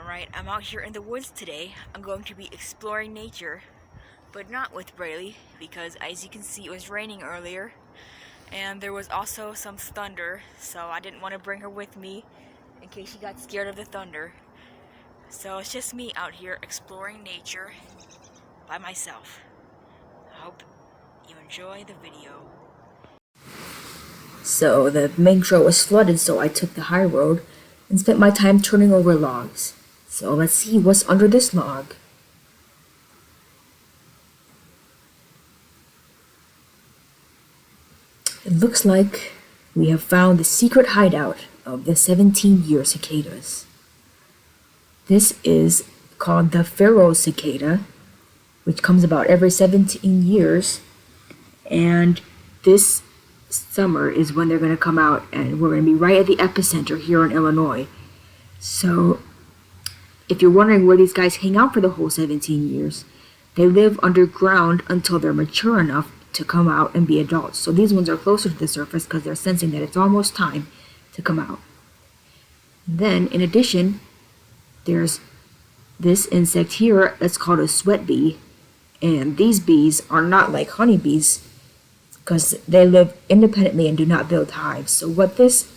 Alright, I'm out here in the woods today. I'm going to be exploring nature, but not with Braylee, because as you can see it was raining earlier, and there was also some thunder, so I didn't want to bring her with me in case she got scared of the thunder. So it's just me out here exploring nature by myself. I hope you enjoy the video. So the main trail was flooded, so I took the high road and spent my time turning over logs. So let's see what's under this log. It looks like we have found the secret hideout of the 17-year cicadas. This is called the Pharaoh cicada, which comes about every 17 years. And this summer is when they're going to come out, and we're going to be right at the epicenter here in Illinois. So if you're wondering where these guys hang out for the whole 17 years, they live underground until they're mature enough to come out and be adults. So these ones are closer to the surface because they're sensing that it's almost time to come out. Then, in addition, there's this insect here that's called a sweat bee. And these bees are not like honeybees because they live independently and do not build hives. So what this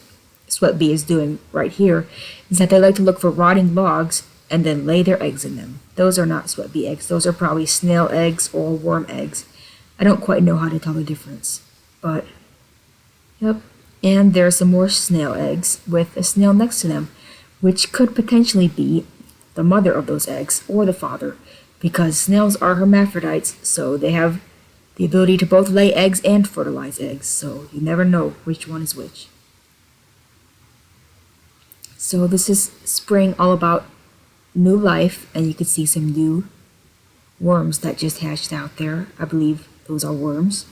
sweat bee is doing right here is that they like to look for rotting logs and then lay their eggs in them. Those are not sweat bee eggs. Those are probably snail eggs or worm eggs. I don't quite know how to tell the difference. But, yep. And there are some more snail eggs with a snail next to them, which could potentially be the mother of those eggs or the father, because snails are hermaphrodites, so they have the ability to both lay eggs and fertilize eggs, so you never know which one is which. So this is spring, all about new life, and you can see some new worms that just hatched out there. I believe those are worms.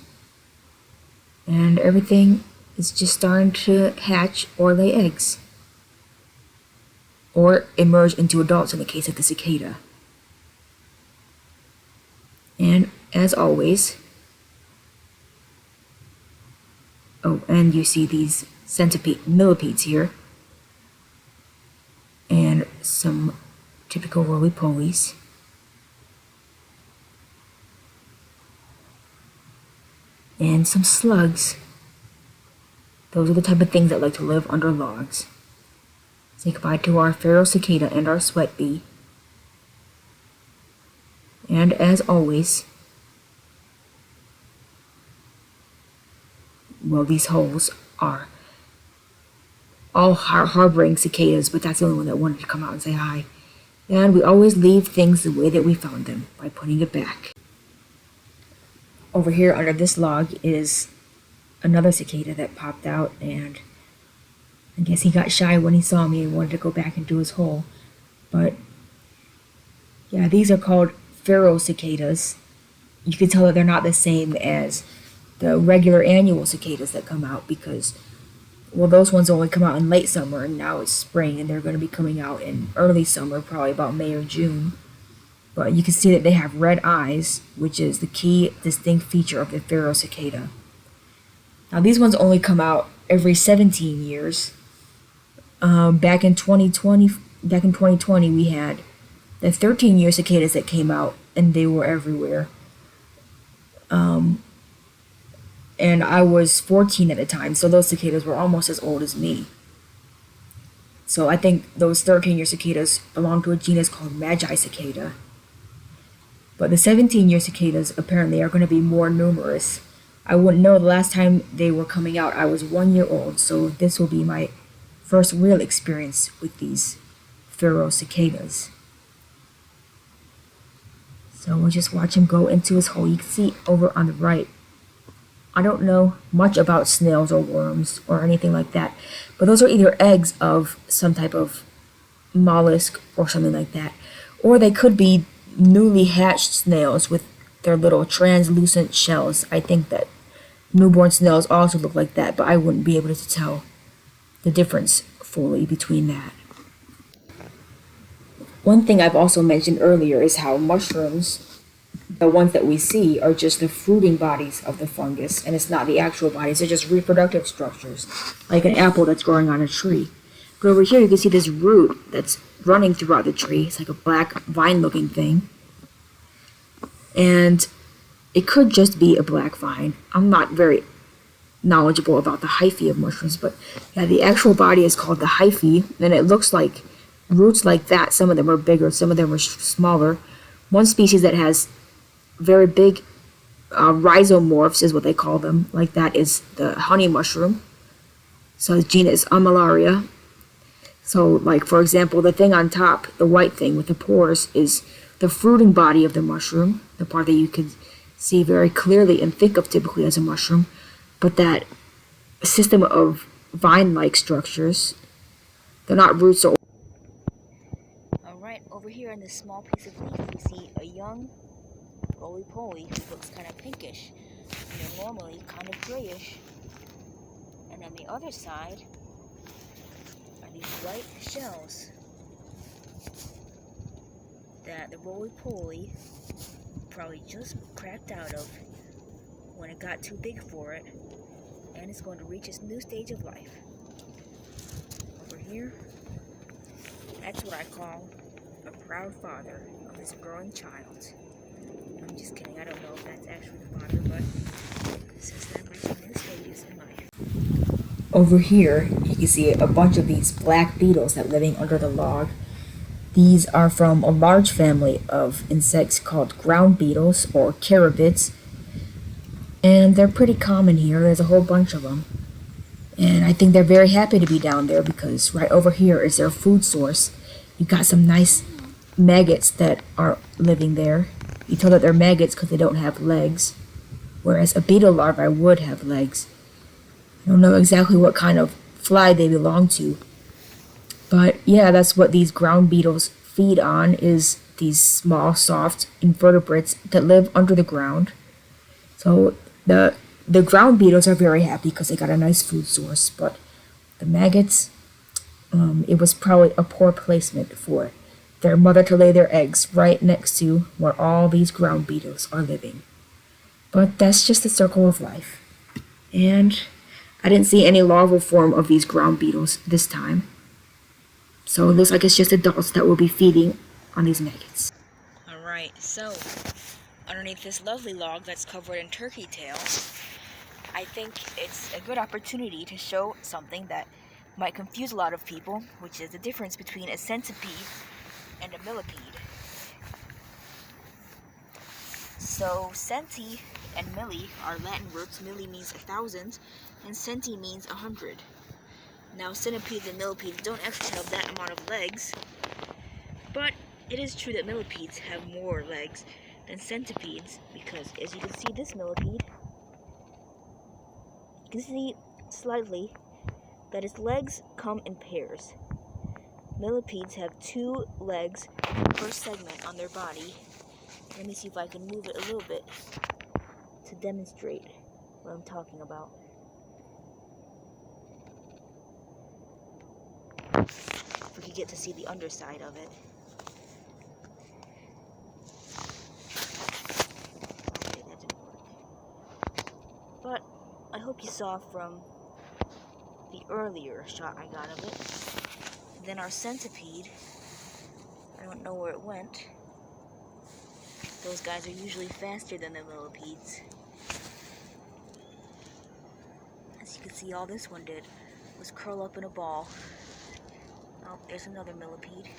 And everything is just starting to hatch or lay eggs, or emerge into adults in the case of the cicada. And as always, oh, and you see these millipedes here, and some typical roly-polies. And some slugs. Those are the type of things that like to live under logs. Say goodbye to our Pharaoh cicada and our sweat bee. And as always, well, these holes are all harboring cicadas, but that's the only one that wanted to come out and say hi. And we always leave things the way that we found them, by putting it back. Over here under this log is another cicada that popped out, and I guess he got shy when he saw me and wanted to go back into his hole. But yeah, these are called Pharaoh cicadas. You can tell that they're not the same as the regular annual cicadas that come out because, well, those ones only come out in late summer, and now it's spring, and they're going to be coming out in early summer, probably about May or June. But you can see that they have red eyes, which is the key distinct feature of the Pharaoh cicada. Now these ones only come out every 17 years. Back in 2020, we had the 13-year cicadas that came out, and they were everywhere. And I was 14 at the time, so those cicadas were almost as old as me. So I think those 13-year cicadas belong to a genus called Magi cicada. But the 17-year cicadas apparently are going to be more numerous. I wouldn't know. The last time they were coming out, I was 1 year old, so this will be my first real experience with these Pharaoh cicadas. So we'll just watch him go into his hole. You can see over on the right. I don't know much about snails or worms or anything like that, but those are either eggs of some type of mollusk or something like that, or they could be newly hatched snails with their little translucent shells. I think that newborn snails also look like that, but I wouldn't be able to tell the difference fully between that. One thing I've also mentioned earlier is how mushrooms, the ones that we see, are just the fruiting bodies of the fungus, and it's not the actual bodies. They're just reproductive structures, like an apple that's growing on a tree. But over here you can see this root that's running throughout the tree. It's like a black vine-looking thing. And it could just be a black vine. I'm not very knowledgeable about the hyphae of mushrooms, but yeah, the actual body is called the hyphae, and it looks like roots like that. Some of them are bigger, some of them are smaller. One species that has very big rhizomorphs is what they call them, like that is the honey mushroom. So the genus Amalaria. So, like, for example, the thing on top, the white thing with the pores, is the fruiting body of the mushroom, the part that you can see very clearly and think of typically as a mushroom. But that system of vine-like structures, they're not roots or... Alright, over here in this small piece of leaf, we see a young roly-poly who looks kind of pinkish. And they're normally kind of grayish. And on the other side are these white shells that the roly-poly probably just cracked out of when it got too big for it, and it's going to reach its new stage of life. Over here, that's what I call a proud father of his growing child. I'm just kidding, I don't know if that's actually the father, but this is them reaching new stages in life. Over here, you can see a bunch of these black beetles that are living under the log. These are from a large family of insects called ground beetles, or carabids. And they're pretty common here. There's a whole bunch of them. And I think they're very happy to be down there because right over here is their food source. You've got some nice maggots that are living there. You tell that they're maggots because they don't have legs, whereas a beetle larvae would have legs. I don't know exactly what kind of fly they belong to. But yeah, that's what these ground beetles feed on, is these small, soft invertebrates that live under the ground. So the ground beetles are very happy because they got a nice food source, but the maggots, it was probably a poor placement for their mother to lay their eggs right next to where all these ground beetles are living. But that's just the circle of life. And I didn't see any larval form of these ground beetles this time. So it looks like it's just adults that will be feeding on these maggots. Alright, so underneath this lovely log that's covered in turkey tail, I think it's a good opportunity to show something that might confuse a lot of people, which is the difference between a centipede and a millipede. So centi and milli are Latin roots. Milli means 1,000 and centi means 100. Now centipedes and millipedes don't actually have that amount of legs, but it is true that millipedes have more legs than centipedes, because as you can see, this millipede, you can see slightly that its legs come in pairs. Millipedes have 2 legs per segment on their body. Let me see if I can move it a little bit to demonstrate what I'm talking about. If we could get to see the underside of it. Okay, that didn't work. But I hope you saw from the earlier shot I got of it. Then our centipede, I don't know where it went. Those guys are usually faster than the millipedes. As you can see, all this one did was curl up in a ball. Oh, there's another millipede.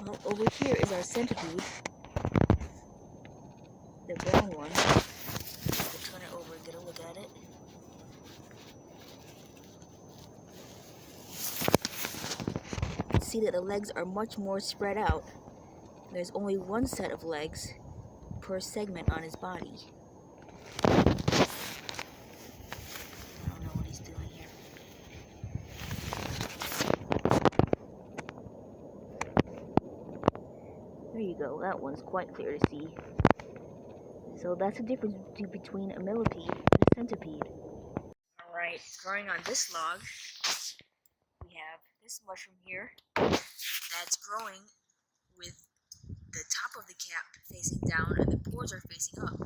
Well, over here is our centipede, the brown one. We'll turn it over and get a look at it. You can see that the legs are much more spread out. There's only one set of legs per segment on his body. I don't know what he's doing here. There you go, that one's quite clear to see. So that's the difference between a millipede and a centipede. Alright, growing on this log, we have this mushroom here that's growing with the top of the cap facing down and the pores are facing up.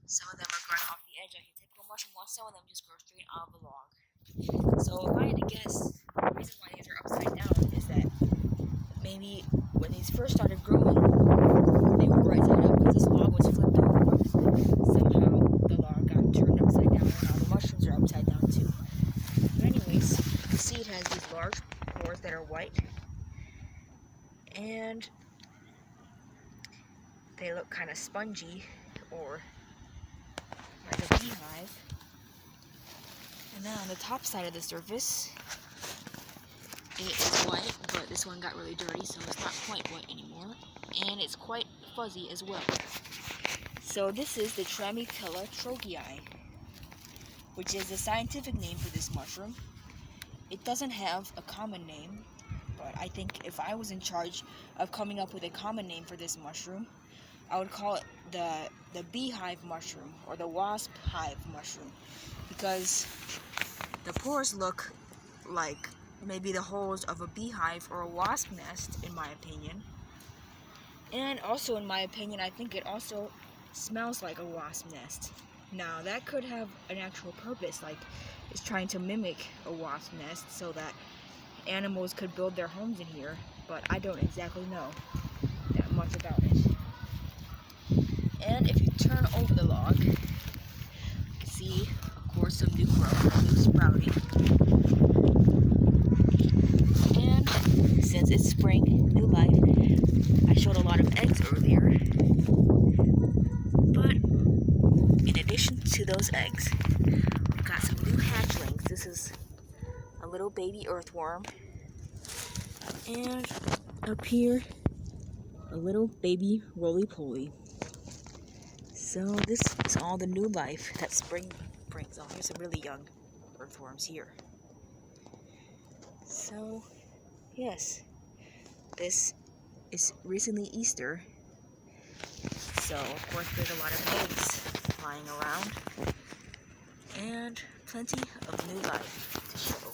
Some of them are growing off the edge like a typical mushroom, while some of them just grow straight out of the log. So if I had to guess, The reason why these are upside down is that maybe when these first started growing, they were right side up because this log was flipped over. Somehow the log got turned upside down and all the mushrooms are upside down too. But anyways, you can see it has these large pores that are white. And they look kind of spongy or like a beehive. And then on the top side of the surface, it is white, but this one got really dirty, so it's not quite white anymore. And it's quite fuzzy as well. So this is the trametella trogii, which is the scientific name for this mushroom. It doesn't have a common name, but I think if I was in charge of coming up with a common name for this mushroom, I would call it the beehive mushroom or the wasp hive mushroom, because the pores look like maybe the holes of a beehive or a wasp nest, in my opinion. And also, in my opinion, I think it also smells like a wasp nest. Now, that could have an actual purpose, like it's trying to mimic a wasp nest so that animals could build their homes in here, but I don't exactly know that much about it. And if you turn over the log, you see, of course, some new growth, new sprouting. And since it's spring, new life, I showed a lot of eggs earlier. But in addition to those eggs, we've got some new hatchlings. This is a little baby earthworm. And up here, a little baby roly-poly. So this is all the new life that spring brings. Oh, here's some really young earthworms here. So, yes, this is recently Easter. So, of course, there's a lot of eggs flying around. And plenty of new life to show.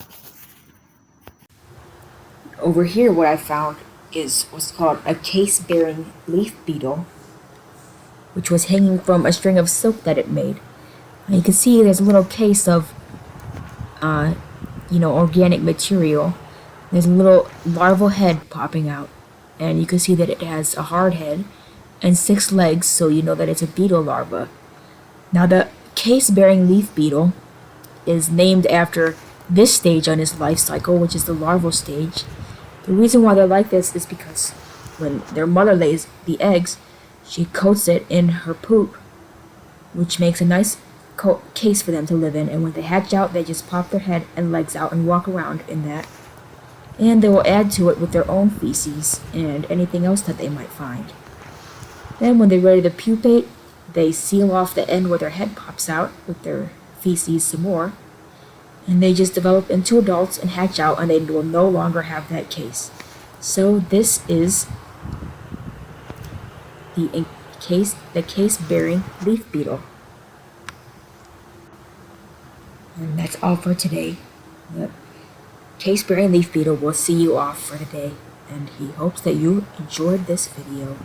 Over here, what I found is what's called a case-bearing leaf beetle, which was hanging from a string of silk that it made. And you can see there's a little case of, organic material. There's a little larval head popping out, and you can see that it has a hard head and 6 legs, so you know that it's a beetle larva. Now, the case-bearing leaf beetle is named after this stage on its life cycle, which is the larval stage. The reason why they're like this is because when their mother lays the eggs, she coats it in her poop, which makes a nice case for them to live in, and when they hatch out, they just pop their head and legs out and walk around in that. And they will add to it with their own feces and anything else that they might find. Then when they're ready to pupate, they seal off the end where their head pops out with their feces some more, and they just develop into adults and hatch out, and they will no longer have that case. So this is the case-bearing leaf beetle. And that's all for today. The case-bearing leaf beetle will see you off for the day, and he hopes that you enjoyed this video.